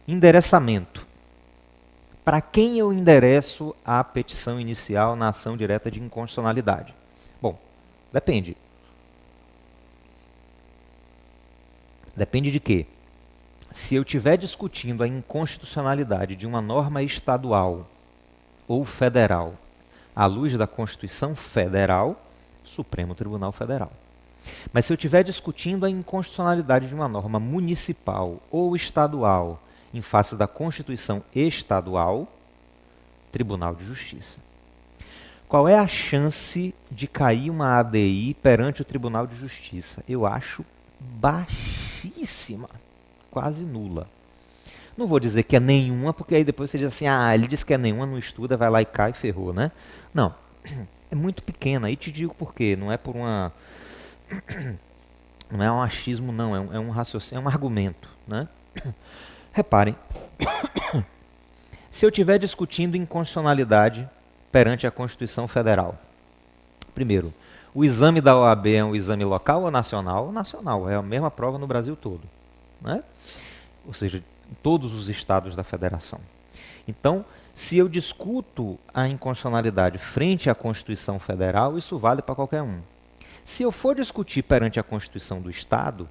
Endereçamento. Para quem eu endereço a petição inicial na ação direta de inconstitucionalidade? Bom, depende. Depende de quê? Se eu estiver discutindo a inconstitucionalidade de uma norma estadual ou federal à luz da Constituição Federal, Supremo Tribunal Federal. Mas se eu estiver discutindo a inconstitucionalidade de uma norma municipal ou estadual em face da Constituição Estadual, Tribunal de Justiça. Qual é a chance de cair uma ADI perante o Tribunal de Justiça? Eu acho baixíssima, quase nula. Não vou dizer que é nenhuma, porque aí depois você diz assim, ele disse que é nenhuma, não estuda, vai lá e cai e ferrou, né? Não, é muito pequena, e te digo por quê, não é por uma... Não é um achismo, não, é um raciocínio, é um argumento, né? Reparem, se eu estiver discutindo inconstitucionalidade perante a Constituição Federal, primeiro, o exame da OAB é um exame local ou nacional? Nacional, é a mesma prova no Brasil todo, né? Ou seja, em todos os estados da federação. Então, se eu discuto a inconstitucionalidade frente à Constituição Federal, isso vale para qualquer um. Se eu for discutir perante a Constituição do Estado,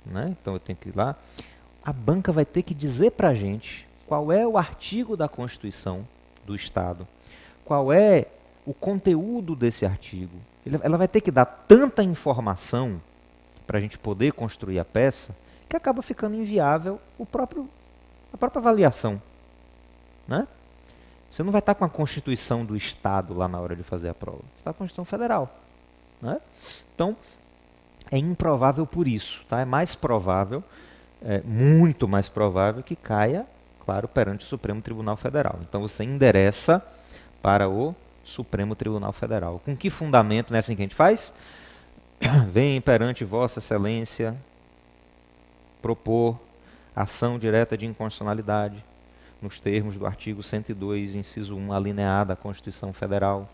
né, então eu tenho que ir lá, a banca vai ter que dizer para a gente qual é o artigo da Constituição do Estado, qual é o conteúdo desse artigo. Ela vai ter que dar tanta informação para a gente poder construir a peça que acaba ficando inviável a própria avaliação. Né? Você não vai estar com a Constituição do Estado lá na hora de fazer a prova. Você está com a Constituição Federal. Né? Então, é improvável por isso. Tá? É mais provável, muito mais provável que caia, claro, perante o Supremo Tribunal Federal. Então, você endereça para o Supremo Tribunal Federal. Com que fundamento, não é assim que a gente faz? Vem perante Vossa Excelência propor ação direta de inconstitucionalidade nos termos do artigo 102, inciso 1, alinear da Constituição Federal.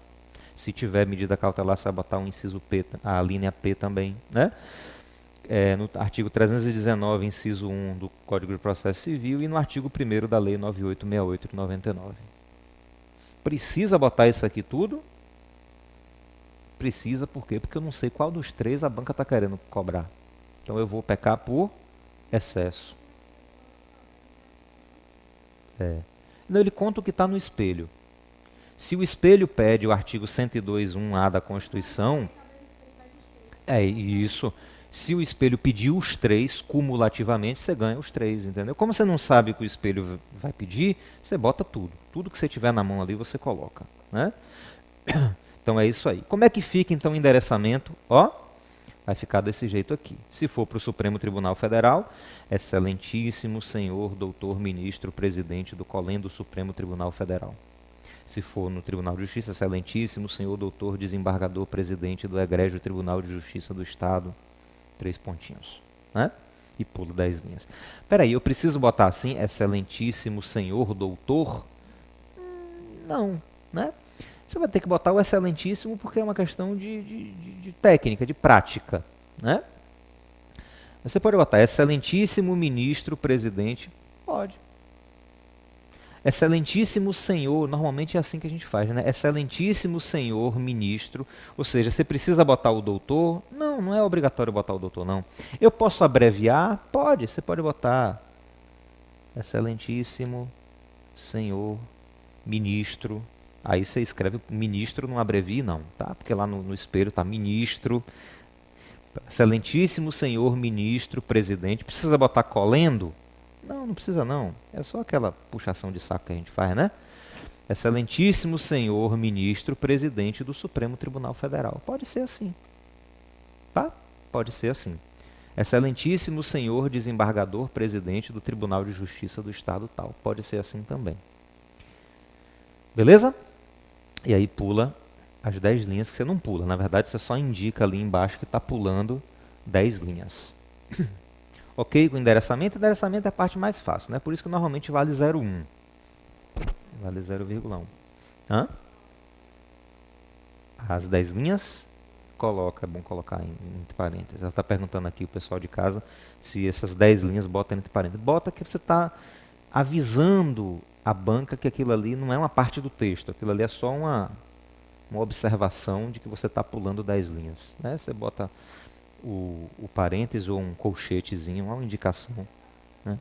Se tiver medida cautelar, você vai botar um inciso P, a linha P também. Né? No artigo 319, inciso 1 do Código de Processo Civil e no artigo 1º da Lei 9868 de 99. Precisa botar isso aqui tudo? Precisa, por quê? Porque eu não sei qual dos três a banca está querendo cobrar. Então eu vou pecar por excesso. Não, ele conta o que está no espelho. Se o espelho pede o artigo 102.1a da Constituição, é isso. Se o espelho pedir os três cumulativamente, você ganha os três, entendeu? Como você não sabe o que o espelho vai pedir, você bota tudo. Tudo que você tiver na mão ali, você coloca. Né? Então é isso aí. Como é que fica então o endereçamento? Vai ficar desse jeito aqui. Se for para o Supremo Tribunal Federal, Excelentíssimo Senhor Doutor Ministro Presidente do COLEN do Supremo Tribunal Federal. Se for no Tribunal de Justiça, Excelentíssimo Senhor Doutor Desembargador Presidente do Egrégio Tribunal de Justiça do Estado. 3 pontinhos. Né? E pulo 10 linhas. Espera aí, eu preciso botar assim, Excelentíssimo Senhor Doutor? Não, né? Você vai ter que botar o excelentíssimo porque é uma questão de técnica, de prática. Né? Você pode botar excelentíssimo ministro, presidente, pode. Excelentíssimo senhor, normalmente é assim que a gente faz, né? Excelentíssimo senhor ministro, ou seja, você precisa botar o doutor? Não, não é obrigatório botar o doutor, não. Eu posso abreviar? Pode, você pode botar excelentíssimo senhor ministro. Aí você escreve ministro, não abrevie não, tá? Porque lá no espelho está ministro, excelentíssimo senhor ministro, presidente. Precisa botar colendo? Não, não precisa não. É só aquela puxação de saco que a gente faz, né? Excelentíssimo senhor ministro, presidente do Supremo Tribunal Federal. Pode ser assim, tá? Pode ser assim. Excelentíssimo senhor desembargador, presidente do Tribunal de Justiça do Estado tal. Pode ser assim também. Beleza? E aí pula as 10 linhas que você não pula. Na verdade, você só indica ali embaixo que está pulando 10 linhas. Ok? Com endereçamento. Endereçamento é a parte mais fácil. Né? Por isso que normalmente vale 0,1. Vale 0,1. As 10 linhas, é bom colocar entre parênteses. Ela está perguntando aqui, o pessoal de casa, se essas 10 linhas botam entre parênteses. Bota que você está avisando a banca que aquilo ali não é uma parte do texto, aquilo ali é só uma observação de que você está pulando 10 linhas. Né? Você bota o parêntese ou um colchetezinho, uma indicação. Né?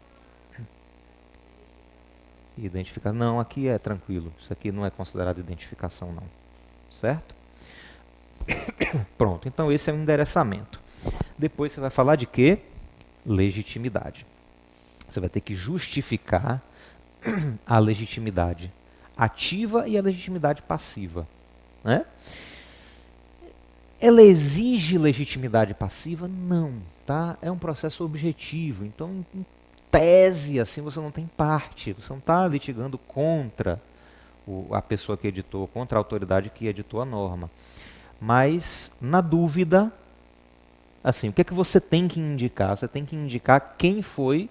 Identificar. Não, aqui é tranquilo. Isso aqui não é considerado identificação, não. Certo? Pronto, então esse é o endereçamento. Depois você vai falar de quê? Legitimidade. Você vai ter que justificar a legitimidade ativa e a legitimidade passiva. Né? Ela exige legitimidade passiva? Não. Tá? É um processo objetivo. Então, em tese, assim, você não tem parte. Você não está litigando contra a pessoa que editou, contra a autoridade que editou a norma. Mas, na dúvida, assim, o que é que você tem que indicar? Você tem que indicar quem foi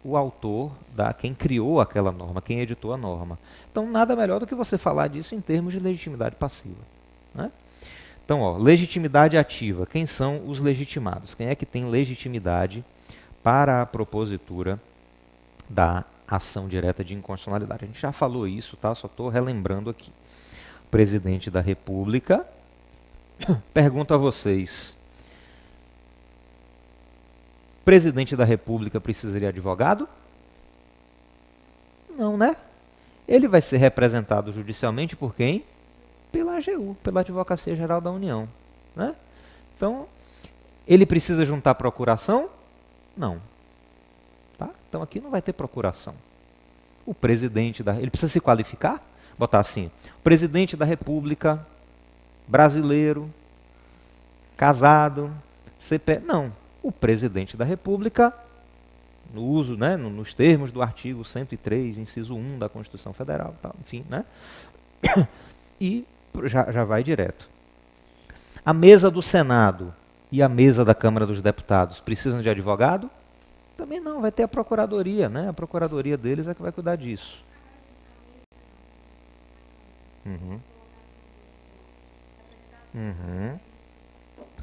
o autor, quem criou aquela norma, quem editou a norma. Então, nada melhor do que você falar disso em termos de legitimidade passiva. Né? Então, ó, legitimidade ativa. Quem são os legitimados? Quem é que tem legitimidade para a propositura da ação direta de inconstitucionalidade? A gente já falou isso, tá? Só estou relembrando aqui. O presidente da República. Pergunto a vocês. Presidente da República precisa de advogado? Não, né? Ele vai ser representado judicialmente por quem? Pela AGU, pela Advocacia Geral da União. Né? Então, ele precisa juntar procuração? Não. Tá? Então aqui não vai ter procuração. O presidente ele precisa se qualificar? Botar assim, presidente da República, brasileiro, casado, CPF. Não. O presidente da República, no uso, né, nos termos do artigo 103, inciso 1 da Constituição Federal, tal, enfim, né? E já vai direto. A mesa do Senado e a mesa da Câmara dos Deputados precisam de advogado? Também não, vai ter a procuradoria, né? A procuradoria deles é que vai cuidar disso. Uhum. Uhum.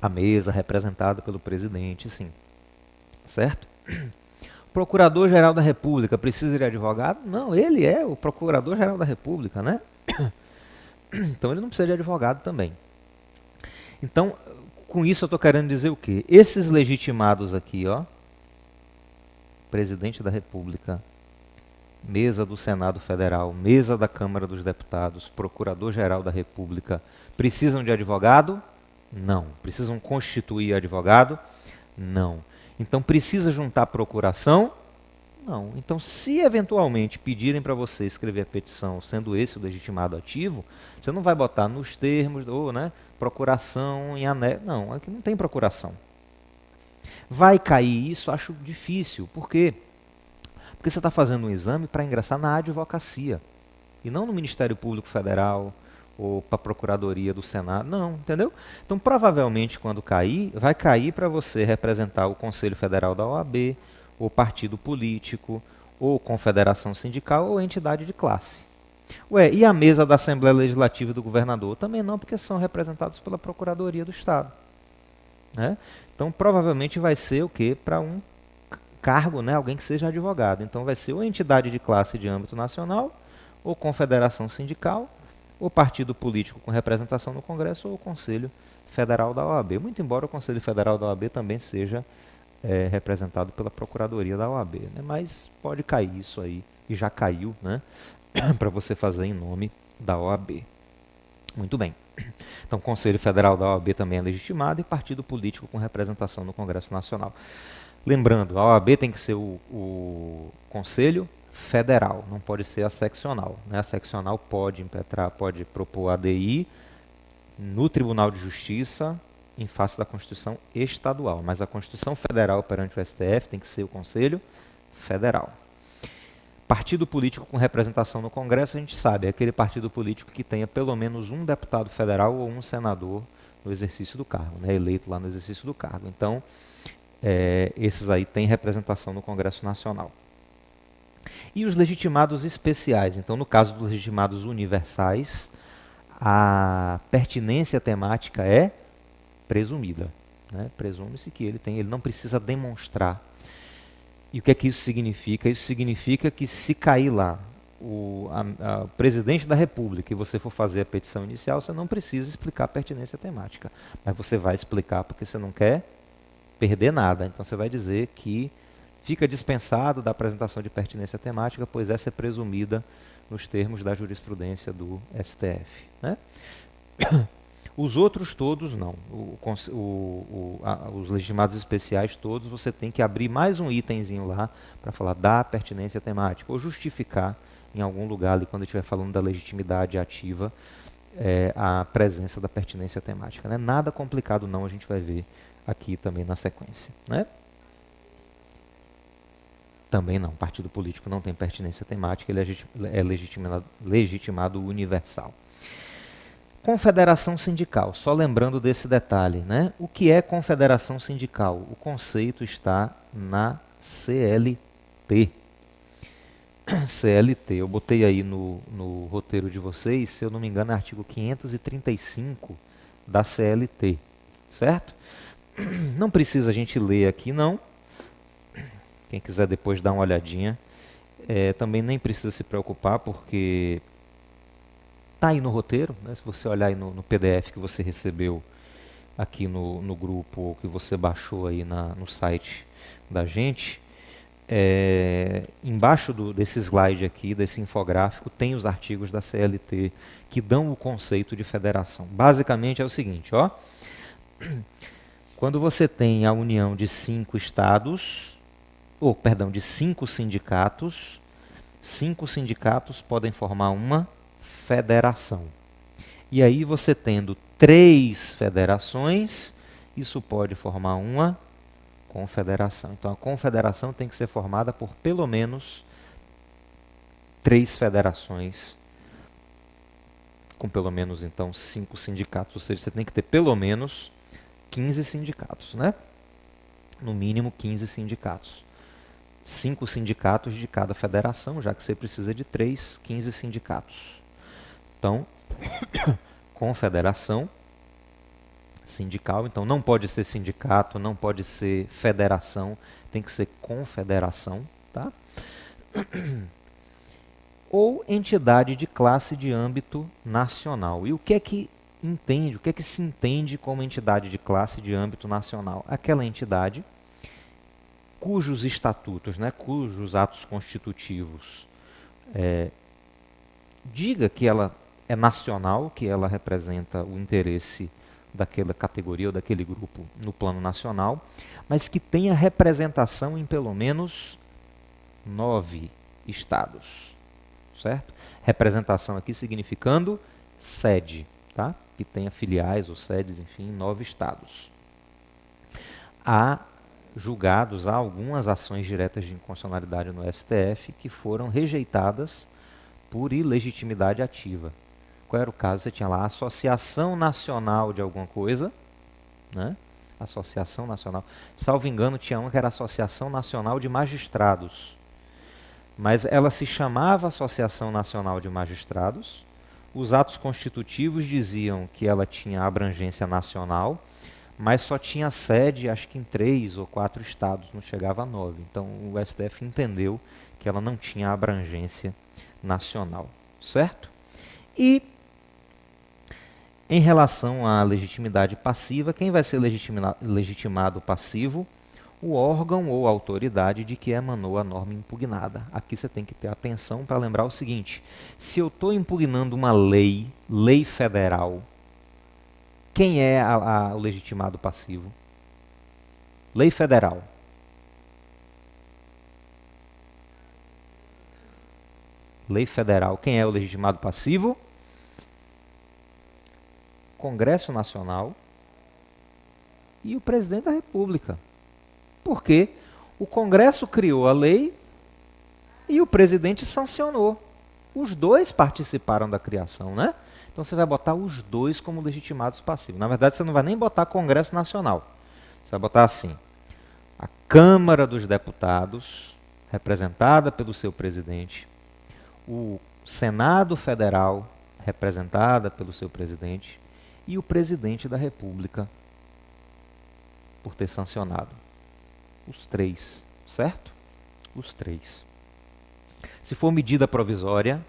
A mesa representada pelo presidente, sim. Certo? Procurador-Geral da República precisa de advogado? Não, ele é o Procurador-Geral da República, né? Então ele não precisa de advogado também. Então, com isso eu estou querendo dizer o quê? Esses legitimados aqui, ó, presidente da República, mesa do Senado Federal, mesa da Câmara dos Deputados, Procurador-Geral da República, precisam de advogado? Não. Precisam constituir advogado? Não. Então precisa juntar procuração? Não. Então, se eventualmente pedirem para você escrever a petição, sendo esse o legitimado ativo, você não vai botar nos termos, ou né, procuração em anexo. Não, aqui não tem procuração. Vai cair isso? Acho difícil. Por quê? Porque você está fazendo um exame para ingressar na advocacia, e não no Ministério Público Federal, ou para a Procuradoria do Senado, não, entendeu? Então, provavelmente, quando cair, vai cair para você representar o Conselho Federal da OAB, ou partido político, ou confederação sindical, ou entidade de classe. Ué, e a mesa da Assembleia Legislativa e do governador? Também não, porque são representados pela Procuradoria do Estado. Né? Então, provavelmente vai ser o quê? Para um cargo, né? Alguém que seja advogado. Então, vai ser ou entidade de classe de âmbito nacional, ou confederação sindical, ou partido político com representação no Congresso, ou o Conselho Federal da OAB. Muito embora o Conselho Federal da OAB também seja representado pela Procuradoria da OAB. Né? Mas pode cair isso aí, e já caiu, né? Para você fazer em nome da OAB. Muito bem. Então, o Conselho Federal da OAB também é legitimado, e partido político com representação no Congresso Nacional. Lembrando, a OAB tem que ser o Conselho Federal, não pode ser a seccional. Né? A seccional pode impetrar, pode propor ADI no Tribunal de Justiça em face da Constituição Estadual, mas a Constituição Federal perante o STF tem que ser o Conselho Federal. Partido político com representação no Congresso, a gente sabe, é aquele partido político que tenha pelo menos um deputado federal ou um senador no exercício do cargo, né? Eleito lá no exercício do cargo. Então, esses aí têm representação no Congresso Nacional. E os legitimados especiais? Então, no caso dos legitimados universais, a pertinência temática é presumida. Né? Presume-se que ele não precisa demonstrar. E o que é que isso significa? Isso significa que se cair lá o presidente da República e você for fazer a petição inicial, você não precisa explicar a pertinência temática. Mas você vai explicar porque você não quer perder nada. Então você vai dizer que fica dispensado da apresentação de pertinência temática, pois essa é presumida nos termos da jurisprudência do STF. Né? Os outros todos não. Os legitimados especiais todos, você tem que abrir mais um itemzinho lá para falar da pertinência temática, ou justificar em algum lugar ali, quando estiver falando da legitimidade ativa, a presença da pertinência temática. Né? Nada complicado não, a gente vai ver aqui também na sequência. Né? Também não, partido político não tem pertinência temática, ele é legitimado universal. Confederação sindical, só lembrando desse detalhe, né? O que é confederação sindical? O conceito está na CLT. CLT, eu botei aí no roteiro de vocês, se eu não me engano é artigo 535 da CLT, certo? Não precisa a gente ler aqui não, quem quiser depois dar uma olhadinha, também nem precisa se preocupar porque está aí no roteiro, né? Se você olhar aí no PDF que você recebeu aqui no grupo, ou que você baixou aí no site da gente, embaixo desse slide aqui, desse infográfico, tem os artigos da CLT que dão o conceito de federação. Basicamente é o seguinte, ó, quando você tem a união de 5 estados, de 5 sindicatos, 5 sindicatos podem formar uma federação. E aí você tendo 3 federações, isso pode formar uma confederação. Então a confederação tem que ser formada por pelo menos 3 federações, com pelo menos então 5 sindicatos, ou seja, você tem que ter pelo menos 15 sindicatos, né? No mínimo 15 sindicatos. 5 sindicatos de cada federação, já que você precisa de 3, 15 sindicatos. Então, confederação sindical, então não pode ser sindicato, não pode ser federação, tem que ser confederação, tá? Ou entidade de classe de âmbito nacional. E o que é que se entende como entidade de classe de âmbito nacional? Aquela entidade cujos estatutos, né, cujos atos constitutivos diga que ela é nacional, que ela representa o interesse daquela categoria ou daquele grupo no plano nacional, mas que tenha representação em pelo menos 9 estados, certo? Representação aqui significando sede, tá? Que tenha filiais ou sedes, enfim, em 9 estados. Há algumas ações diretas de inconstitucionalidade no STF que foram rejeitadas por ilegitimidade ativa. Qual era o caso? Você tinha lá a Associação Nacional de alguma coisa, né? Associação Nacional. Salvo engano, tinha uma que era a Associação Nacional de Magistrados. Mas ela se chamava Associação Nacional de Magistrados. Os atos constitutivos diziam que ela tinha abrangência nacional, mas só tinha sede, acho que em 3 ou 4 estados, não chegava a 9. Então o STF entendeu que ela não tinha abrangência nacional, certo? E em relação à legitimidade passiva, quem vai ser legitimado passivo? O órgão ou autoridade de que emanou a norma impugnada. Aqui você tem que ter atenção para lembrar o seguinte: se eu estou impugnando uma lei federal, quem é o legitimado passivo? Lei federal. Lei federal, quem é o legitimado passivo? Congresso Nacional e o presidente da República. Porque o Congresso criou a lei e o presidente sancionou. Os dois participaram da criação, né? Então você vai botar os dois como legitimados passivos. Na verdade, você não vai nem botar Congresso Nacional. Você vai botar assim: a Câmara dos Deputados, representada pelo seu presidente, o Senado Federal, representada pelo seu presidente, e o presidente da República, por ter sancionado. Os 3, certo? Os três. Se for medida provisória,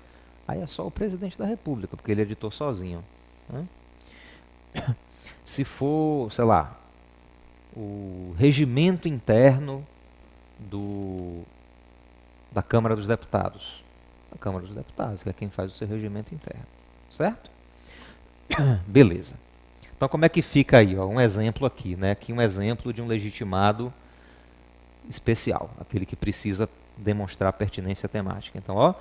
aí é só o presidente da República, porque ele editou sozinho. Né? Se for, sei lá, o regimento interno da Câmara dos Deputados. A Câmara dos Deputados, que é quem faz o seu regimento interno. Certo? Beleza. Então como é que fica aí? Ó, um exemplo aqui, né? Aqui um exemplo de um legitimado especial, aquele que precisa demonstrar pertinência temática. Então, ó,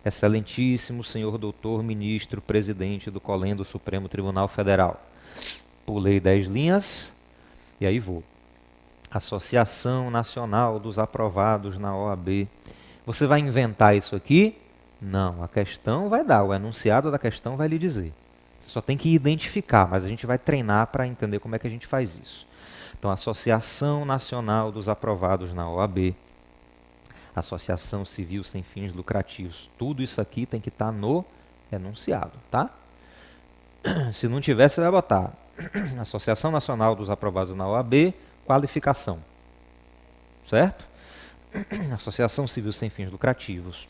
excelentíssimo senhor doutor ministro presidente do COLEN do Supremo Tribunal Federal. Pulei 10 linhas e aí vou. Associação Nacional dos Aprovados na OAB. Você vai inventar isso aqui? Não, a questão vai dar, o enunciado da questão vai lhe dizer. Você só tem que identificar, mas a gente vai treinar para entender como é que a gente faz isso. Então, Associação Nacional dos Aprovados na OAB, Associação Civil Sem Fins Lucrativos, tudo isso aqui tem que estar no enunciado, tá? Se não tiver, você vai botar Associação Nacional dos Aprovados na OAB, qualificação, certo? Associação Civil Sem Fins Lucrativos,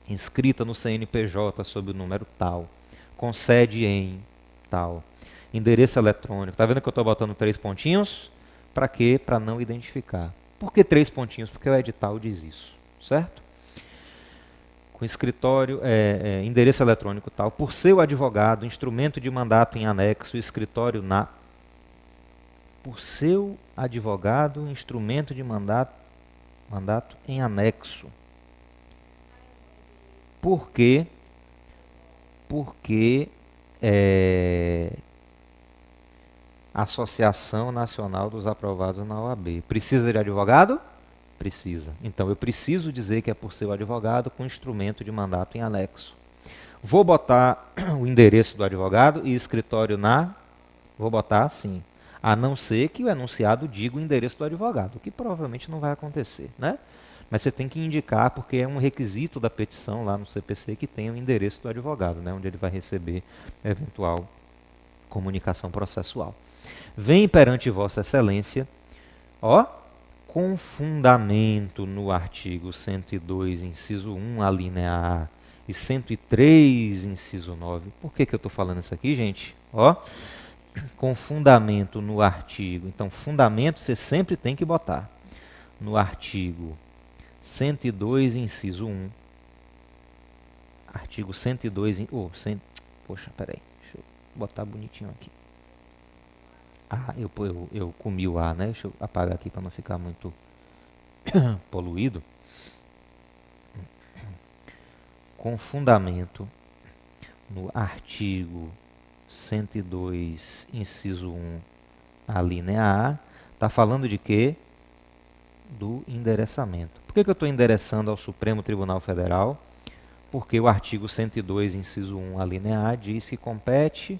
inscrita no CNPJ sob o número tal, com sede em tal, endereço eletrônico. Tá vendo que eu estou botando 3 pontinhos? Para quê? Para não identificar. Por que 3 pontinhos? Porque o edital diz isso, certo? Com escritório, endereço eletrônico tal, por seu advogado, instrumento de mandato em anexo, escritório na... Por seu advogado, instrumento de mandato em anexo. Por quê? Porque Associação Nacional dos Aprovados na OAB. Precisa de advogado? Precisa. Então, eu preciso dizer que é por seu advogado com instrumento de mandato em anexo. Vou botar o endereço do advogado e escritório na... Vou botar assim. A não ser que o enunciado diga o endereço do advogado, o que provavelmente não vai acontecer, né? Mas você tem que indicar, porque é um requisito da petição lá no CPC que tem o endereço do advogado, né? Onde ele vai receber eventual comunicação processual. Vem perante Vossa Excelência, ó, com fundamento no artigo 102, inciso 1, a linha A, e 103, inciso 9. Por que eu estou falando isso aqui, gente? Ó, com fundamento no artigo. Então, fundamento você sempre tem que botar. No artigo 102, inciso 1. Artigo 102... Poxa, peraí. Deixa eu botar bonitinho aqui. Eu comi o A, né? Deixa eu apagar aqui para não ficar muito poluído. Com fundamento no artigo 102, inciso 1, a linha A, está falando de quê? Do endereçamento. Por que eu estou endereçando ao Supremo Tribunal Federal? Porque o artigo 102, inciso 1, a linha A, diz que compete,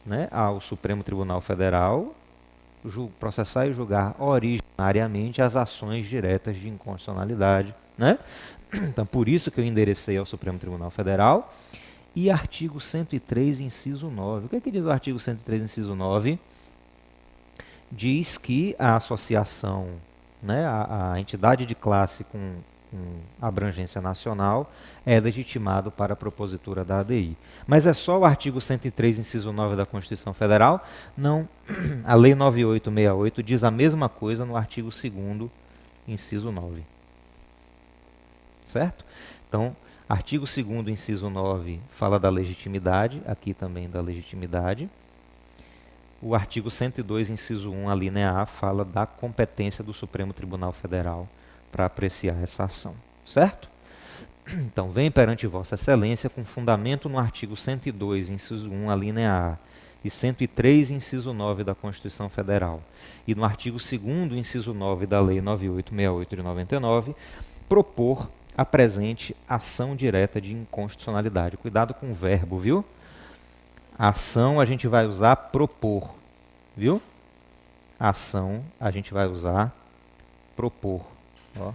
né, ao Supremo Tribunal Federal processar e julgar originariamente as ações diretas de inconstitucionalidade, né? Então, por isso que eu enderecei ao Supremo Tribunal Federal. E artigo 103, inciso 9. O que é que diz o artigo 103, inciso 9? Diz que a associação, né, a entidade de classe com abrangência nacional é legitimado para a propositura da ADI. Mas é só o artigo 103, inciso 9 da Constituição Federal? Não. A Lei 9868 diz a mesma coisa no artigo 2º, inciso 9. Certo? Então, artigo 2º, inciso 9, fala da legitimidade, aqui também da legitimidade. O artigo 102, inciso 1, a linha A, fala da competência do Supremo Tribunal Federal para apreciar essa ação. Certo? Então, vem perante Vossa Excelência com fundamento no artigo 102, inciso 1, a linha A, e 103, inciso 9 da Constituição Federal, e no artigo 2º, inciso 9 da Lei 9868 de 99, propor a presente ação direta de inconstitucionalidade. Cuidado com o verbo, viu? Ação a gente vai usar propor, viu? Ação a gente vai usar propor, ó.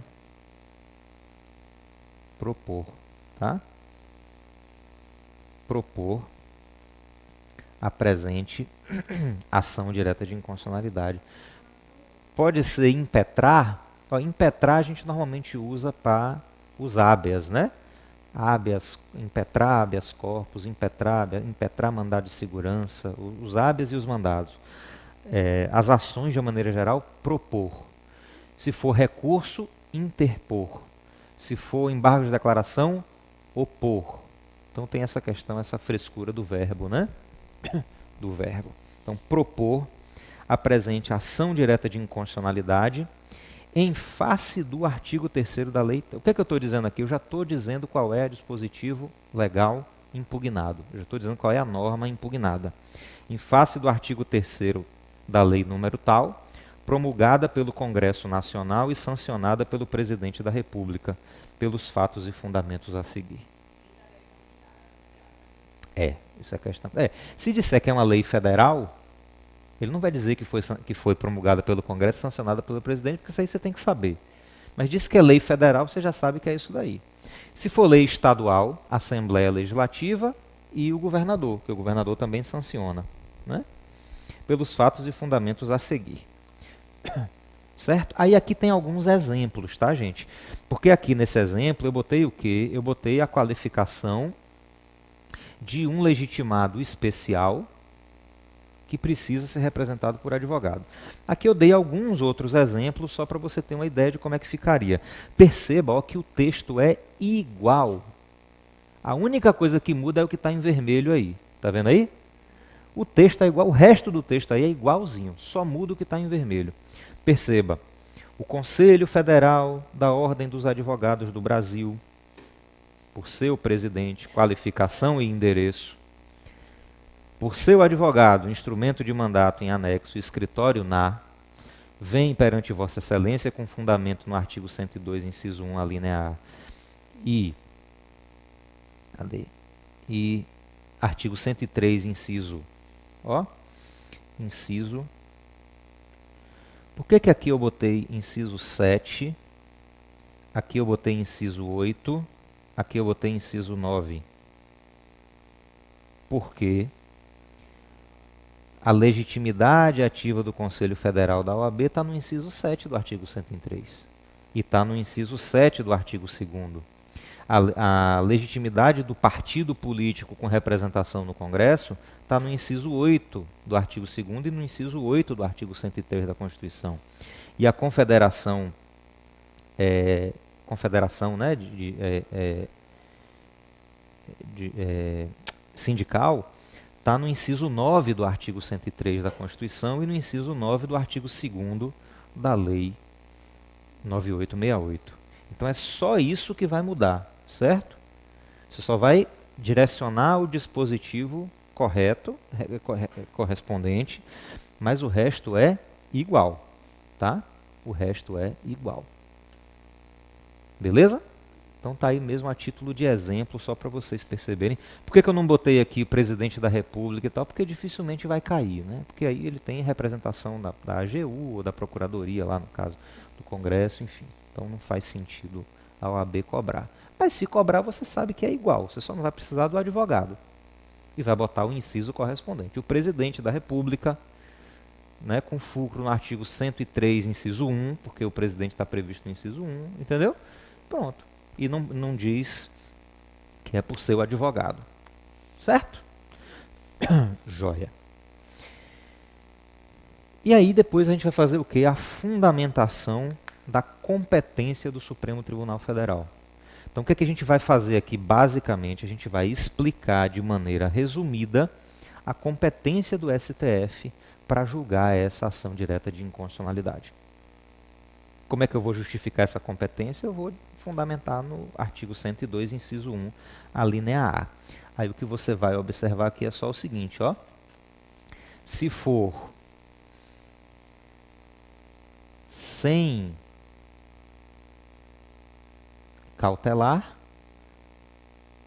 Propor, tá? Propor a presente ação direta de inconstitucionalidade. Pode ser impetrar? Ó, impetrar a gente normalmente usa para os habeas, né? Habeas, impetrar, habeas corpus, impetrar mandado de segurança, os habeas e os mandados. As ações, de uma maneira geral, propor. Se for recurso, interpor. Se for embargo de declaração, opor. Então tem essa questão, essa frescura do verbo, né? Do verbo. Então, propor apresente ação direta de inconstitucionalidade em face do artigo 3º da lei. O que é que eu estou dizendo aqui? Eu já estou dizendo qual é o dispositivo legal impugnado. Eu já estou dizendo qual é a norma impugnada. Em face do artigo 3º da lei número tal, promulgada pelo Congresso Nacional e sancionada pelo Presidente da República, pelos fatos e fundamentos a seguir. Isso é questão. Se disser que é uma lei federal, ele não vai dizer que foi promulgada pelo Congresso e sancionada pelo presidente, porque isso aí você tem que saber. Mas diz que é lei federal, você já sabe que é isso daí. Se for lei estadual, Assembleia Legislativa e o governador, que o governador também sanciona, né? Pelos fatos e fundamentos a seguir. Certo? Aí aqui tem alguns exemplos, tá, gente? Porque aqui nesse exemplo eu botei o quê? Eu botei a qualificação de um legitimado especial que precisa ser representado por advogado. Aqui eu dei alguns outros exemplos só para você ter uma ideia de como é que ficaria. Perceba, ó, que o texto é igual. A única coisa que muda é o que está em vermelho aí. Tá vendo aí? O texto é igual, o resto do texto aí é igualzinho, só muda o que está em vermelho. Perceba, o Conselho Federal da Ordem dos Advogados do Brasil, por seu presidente, qualificação e endereço, por seu advogado, instrumento de mandato em anexo, escritório na, vem perante Vossa Excelência com fundamento no artigo 102, inciso 1, a linha A, e artigo 103, inciso, inciso. Por que aqui eu botei inciso 7, aqui eu botei inciso 8, aqui eu botei inciso 9? Porque a legitimidade ativa do Conselho Federal da OAB está no inciso 7 do artigo 103 e está no inciso 7 do artigo 2º. A legitimidade do partido político com representação no Congresso está no inciso 8 do artigo 2º e no inciso 8 do artigo 103 da Constituição. E a confederação, né, sindical está no inciso 9 do artigo 103 da Constituição e no inciso 9 do artigo 2º da Lei 9868. Então é só isso que vai mudar, certo? Você só vai direcionar o dispositivo correto, correspondente, mas o resto é igual, tá? O resto é igual. Beleza? Então tá aí mesmo a título de exemplo, só para vocês perceberem. Por que eu não botei aqui o presidente da República e tal? Porque dificilmente vai cair, né? Porque aí ele tem representação da AGU ou da Procuradoria, lá no caso do Congresso, enfim. Então não faz sentido a OAB cobrar. Mas se cobrar, você sabe que é igual, você só não vai precisar do advogado. E vai botar o inciso correspondente. O presidente da República, né, com fulcro no artigo 103, inciso 1, porque o presidente está previsto no inciso 1, entendeu? Pronto. E não diz que é por seu advogado. Certo? Joia. E aí depois a gente vai fazer o quê? A fundamentação da competência do Supremo Tribunal Federal. Então o que a gente vai fazer aqui? Basicamente, a gente vai explicar de maneira resumida a competência do STF para julgar essa ação direta de inconstitucionalidade. Como é que eu vou justificar essa competência? Eu vou fundamentar no artigo 102, inciso 1, a linha A. Aí o que você vai observar aqui é só o seguinte, ó. Se for sem cautelar,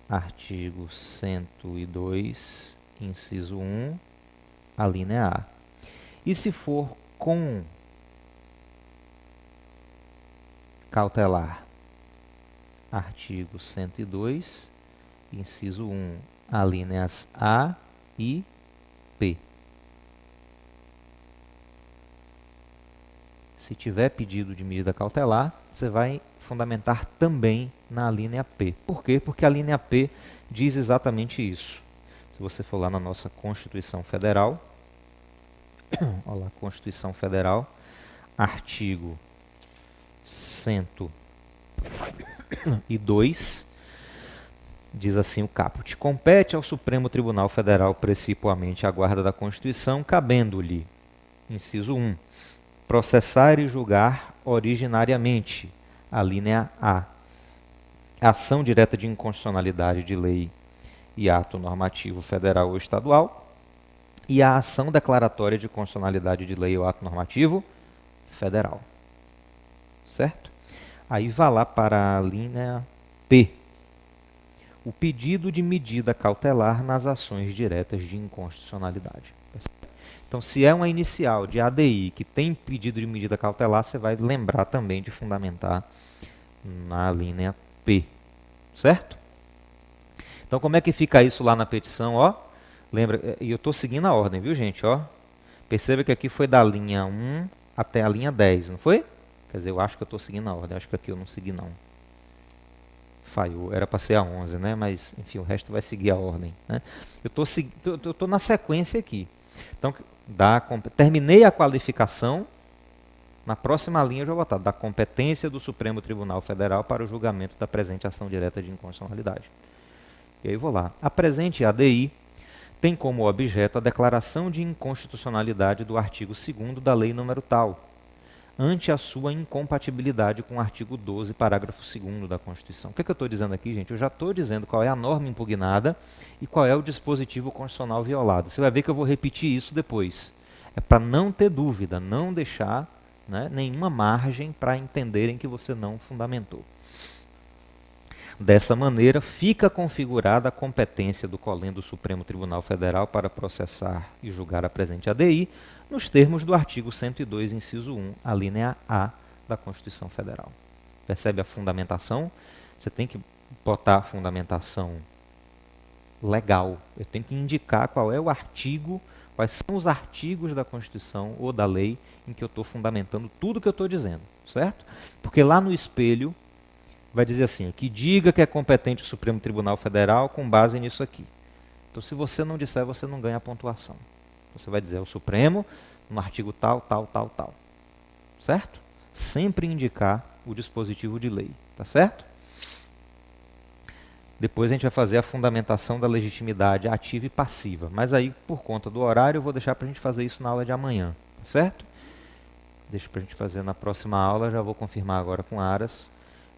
artigo 102, inciso 1, a linha A. E se for com cautelar, artigo 102, inciso 1, alíneas A e Se tiver pedido de medida cautelar, você vai fundamentar também na linha P. Por quê? Porque a linha P diz exatamente isso. Se você for lá na nossa Constituição Federal, olha lá, Constituição Federal, artigo 102, diz assim o caput: compete ao Supremo Tribunal Federal precipuamente a guarda da Constituição, cabendo-lhe, inciso 1, processar e julgar originariamente, a linha A, ação direta de inconstitucionalidade de lei e ato normativo federal ou estadual, e a ação declaratória de constitucionalidade de lei ou ato normativo federal. Certo? Aí vá lá para a linha P. O pedido de medida cautelar nas ações diretas de inconstitucionalidade. Então, se é uma inicial de ADI que tem pedido de medida cautelar, você vai lembrar também de fundamentar na linha P. Certo? Então, como é que fica isso lá na petição? Ó, lembra, e eu estou seguindo a ordem, viu, gente? Ó, perceba que aqui foi da linha 1 até a linha 10, não foi? Quer dizer, eu acho que eu estou seguindo a ordem, acho que aqui eu não segui, não. Falhou, era para ser a 11, né? Mas, enfim, o resto vai seguir a ordem. Né? Eu estou na sequência aqui. Então, terminei a qualificação, na próxima linha eu já vou botar da competência do Supremo Tribunal Federal para o julgamento da presente ação direta de inconstitucionalidade. E aí vou lá. A presente ADI tem como objeto a declaração de inconstitucionalidade do artigo 2º da lei número tal, ante a sua incompatibilidade com o artigo 12, parágrafo 2º da Constituição. O que eu estou dizendo aqui, gente? Eu já estou dizendo qual é a norma impugnada e qual é o dispositivo constitucional violado. Você vai ver que eu vou repetir isso depois. É para não ter dúvida, não deixar, né, nenhuma margem para entenderem que você não fundamentou. Dessa maneira, fica configurada a competência do COLEN do Supremo Tribunal Federal para processar e julgar a presente ADI, nos termos do artigo 102, inciso 1, a linha A da Constituição Federal. Percebe a fundamentação? Você tem que botar a fundamentação legal. Eu tenho que indicar qual é o artigo, quais são os artigos da Constituição ou da lei em que eu estou fundamentando tudo que eu estou dizendo, certo? Porque lá no espelho vai dizer assim, que diga que é competente o Supremo Tribunal Federal com base nisso aqui. Então, se você não disser, você não ganha a pontuação. Você vai dizer, é o Supremo, no artigo tal, tal, tal, tal. Certo? Sempre indicar o dispositivo de lei. Tá certo? Depois a gente vai fazer a fundamentação da legitimidade ativa e passiva. Mas aí, por conta do horário, eu vou deixar para a gente fazer isso na aula de amanhã. Tá certo? Deixa para a gente fazer na próxima aula, já vou confirmar agora com Aras.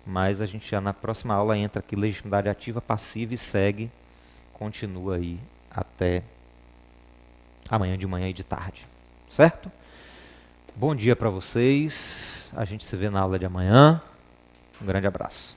Mas a gente já na próxima aula entra aqui legitimidade ativa, passiva e segue. Continua aí até amanhã de manhã e de tarde, certo? Bom dia para vocês, a gente se vê na aula de amanhã, um grande abraço.